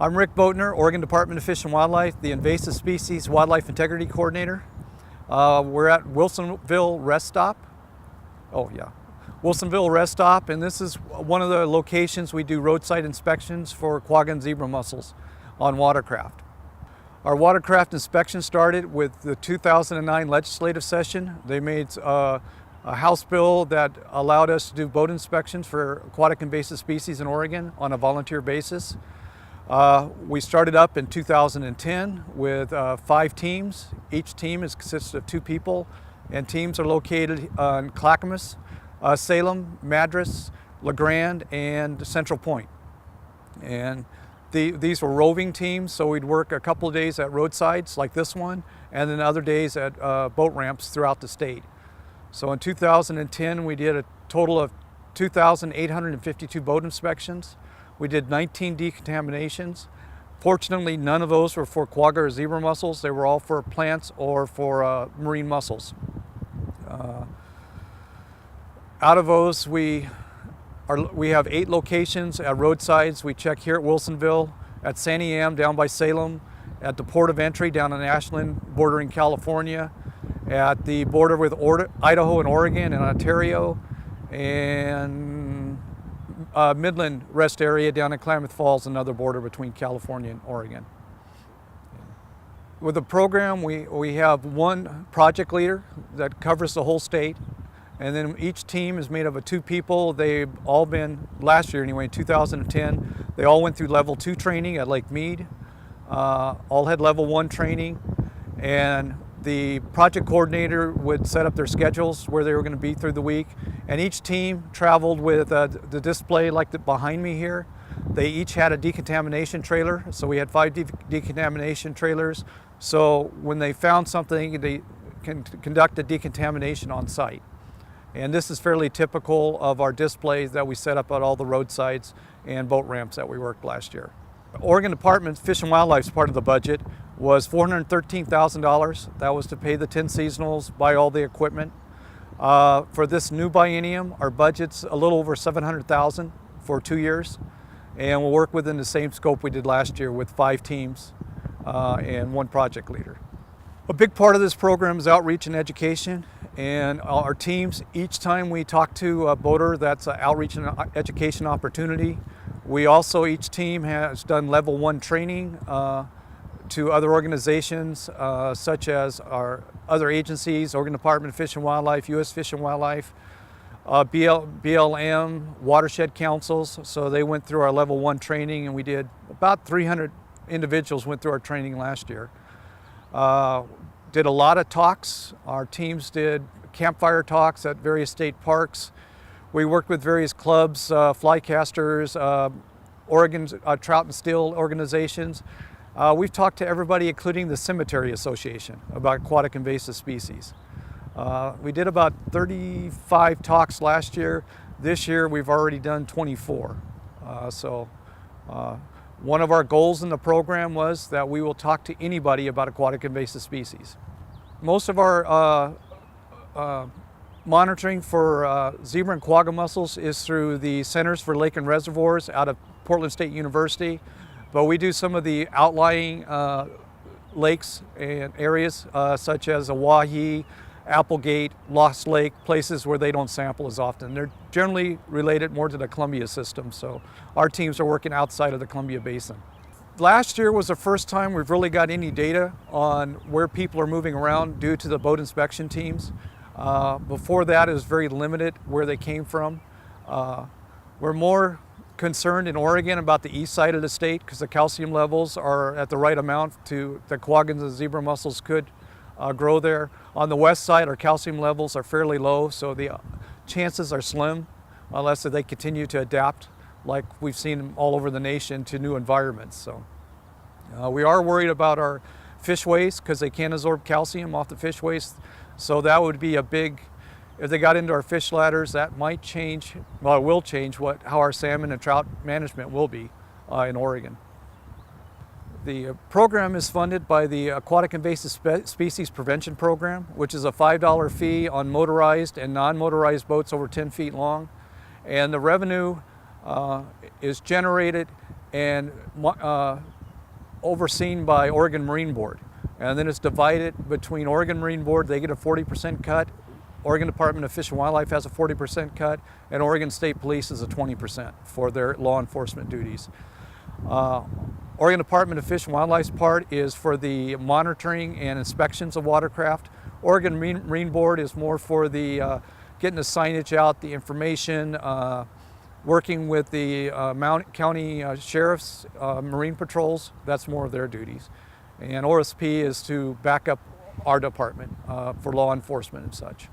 I'm Rick Boatner, Oregon Department of Fish and Wildlife, the Invasive Species Wildlife Integrity Coordinator. We're at Wilsonville Rest Stop. Wilsonville Rest Stop, and this is one of the locations we do roadside inspections for quagga and zebra mussels on watercraft. Our watercraft inspection started with the 2009 legislative session. They made a House bill that allowed us to do boat inspections for aquatic invasive species in Oregon on a volunteer basis. We started up in 2010 with 5 teams. Each team consists of 2 people, and teams are located in Clackamas, Salem, Madras, La Grande, and Central Point. And these were roving teams, so we'd work a couple of days at roadsides like this one, and then other days at boat ramps throughout the state. So in 2010, we did a total of 2,852 boat inspections. We did 19 decontaminations. Fortunately, none of those were for quagga or zebra mussels. They were all for plants or for marine mussels. Out of those, we have 8 locations at roadsides. We check here at Wilsonville, at Sandy Am down by Salem, at the port of entry down in Ashland bordering California, at the border with Idaho and Oregon and Ontario, and Midland rest area down in Klamath Falls, another border between California and Oregon. With the program, we have one project leader that covers the whole state, and then each team is made up of 2 people. They've all been, last year anyway, in 2010, they all went through level 2 training at Lake Mead, all had level 1 training, and the project coordinator would set up their schedules where they were going to be through the week, and each team traveled with the display like behind me here. They each had a decontamination trailer, so we had 5 decontamination trailers. So when they found something, they can conduct a decontamination on site. And this is fairly typical of our displays that we set up at all the roadsides and boat ramps that we worked last year. Oregon Department of Fish and Wildlife's part of the budget was $413,000. That was to pay the 10 seasonals, buy all the equipment. For this new biennium, our budget's a little over $700,000 for 2 years, and we'll work within the same scope we did last year with 5 teams and 1 project leader. A big part of this program is outreach and education, and our teams, each time we talk to a boater, that's an outreach and education opportunity. We also, each team has done level 1 training to other organizations such as our other agencies, Oregon Department of Fish and Wildlife, U.S. Fish and Wildlife, BLM, watershed councils. So they went through our level 1 training, and we did about 300 individuals went through our training last year. Did a lot of talks. Our teams did campfire talks at various state parks. We worked with various clubs, flycasters, Oregon Trout and Steel organizations. We've talked to everybody, including the Cemetery Association, about aquatic invasive species. We did about 35 talks last year. This year we've already done 24. One of our goals in the program was that we will talk to anybody about aquatic invasive species. Most of our monitoring for zebra and quagga mussels is through the Centers for Lake and Reservoirs out of Portland State University, but we do some of the outlying lakes and areas such as Oahe, Applegate, Lost Lake, places where they don't sample as often. They're generally related more to the Columbia system, so our teams are working outside of the Columbia Basin. Last year was the first time we've really got any data on where people are moving around due to the boat inspection teams. Before that, it was very limited where they came from. We're more concerned in Oregon about the east side of the state because the calcium levels are at the right amount to the quaggas and zebra mussels could grow there. On the west side, our calcium levels are fairly low, so the chances are slim unless they continue to adapt like we've seen all over the nation to new environments. So we are worried about our fish waste because they can't absorb calcium off the fish waste. So that would be a big, if they got into our fish ladders, that might change, well, it will change how our salmon and trout management will be in Oregon. The program is funded by the Aquatic Invasive Species Prevention Program, which is a $5 fee on motorized and non-motorized boats over 10 feet long. And the revenue is generated and overseen by Oregon Marine Board. And then it's divided between Oregon Marine Board, they get a 40% cut, Oregon Department of Fish and Wildlife has a 40% cut, and Oregon State Police is a 20% for their law enforcement duties. Oregon Department of Fish and Wildlife's part is for the monitoring and inspections of watercraft. Oregon Marine Board is more for the getting the signage out, the information, working with the county sheriffs, marine patrols. That's more of their duties. And OSP is to back up our department for law enforcement and such.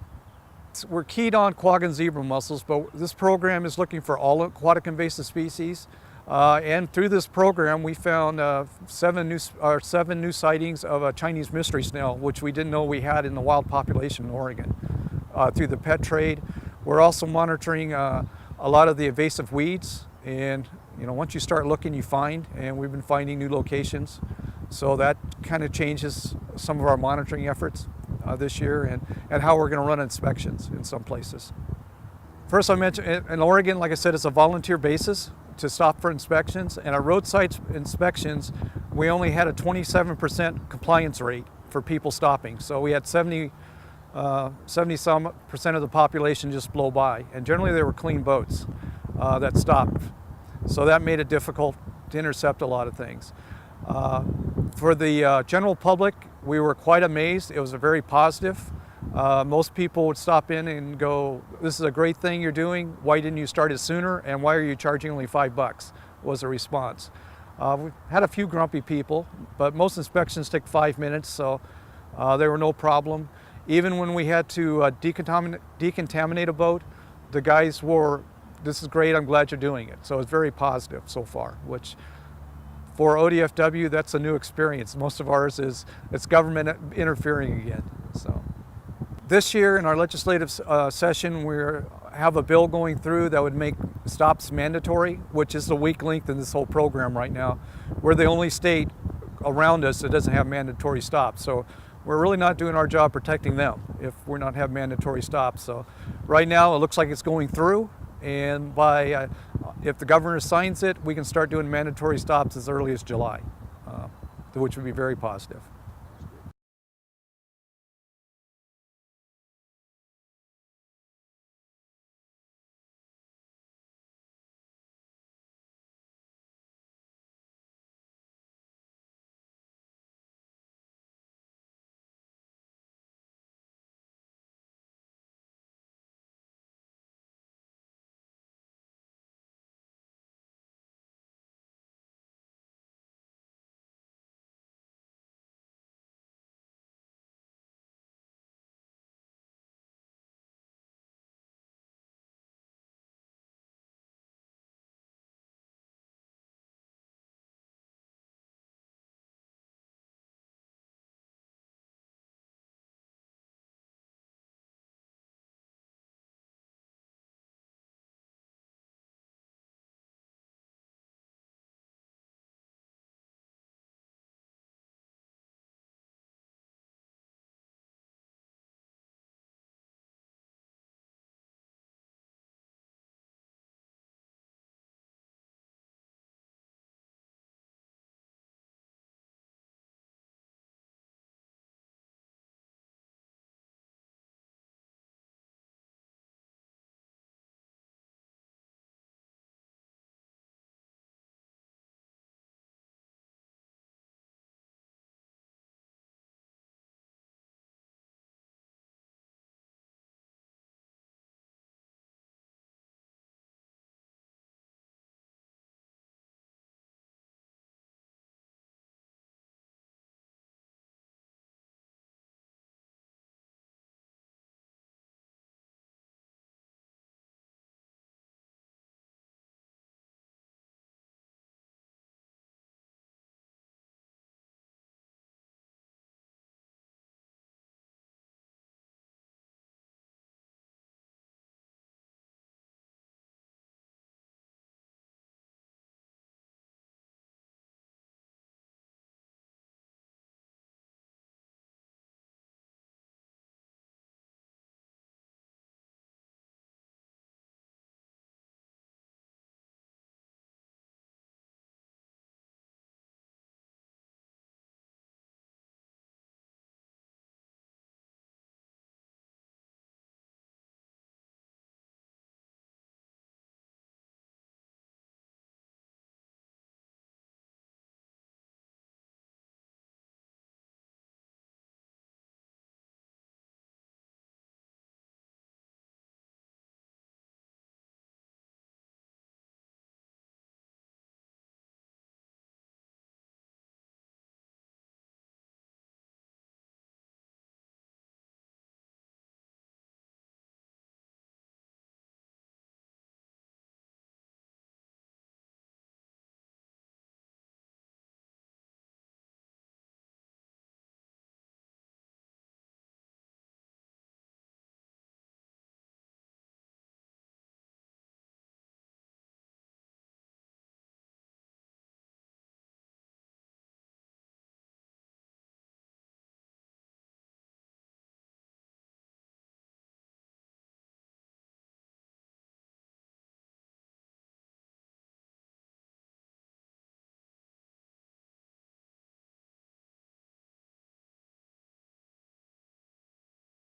We're keyed on quagga and zebra mussels, but this program is looking for all aquatic invasive species. And through this program, we found 7 new sightings of a Chinese mystery snail, which we didn't know we had in the wild population in Oregon. Through the pet trade, we're also monitoring a lot of the invasive weeds. And once you start looking, you find, and we've been finding new locations. So that kind of changes some of our monitoring efforts this year and how we're going to run inspections in some places. First, I mentioned in Oregon, like I said, it's a volunteer basis to stop for inspections, and our roadside inspections, we only had a 27% compliance rate for people stopping. So we had 70 some percent of the population just blow by, and generally they were clean boats that stopped. So that made it difficult to intercept a lot of things. For the general public, we were quite amazed. It was a very positive. Most people would stop in and go, "This is a great thing you're doing. Why didn't you start it sooner? And why are you charging only $5?" was the response. We had a few grumpy people, but most inspections take 5 minutes, so there were no problem. Even when we had to decontaminate a boat, the guys were, "This is great, I'm glad you're doing it." So it's very positive so far, which for ODFW, that's a new experience. Most of ours it's government interfering again. So this year in our legislative session, we have a bill going through that would make stops mandatory, which is the weak link in this whole program right now. We're the only state around us that doesn't have mandatory stops. So we're really not doing our job protecting them if we're not have mandatory stops. So right now it looks like it's going through, and if the governor signs it, we can start doing mandatory stops as early as July, which would be very positive.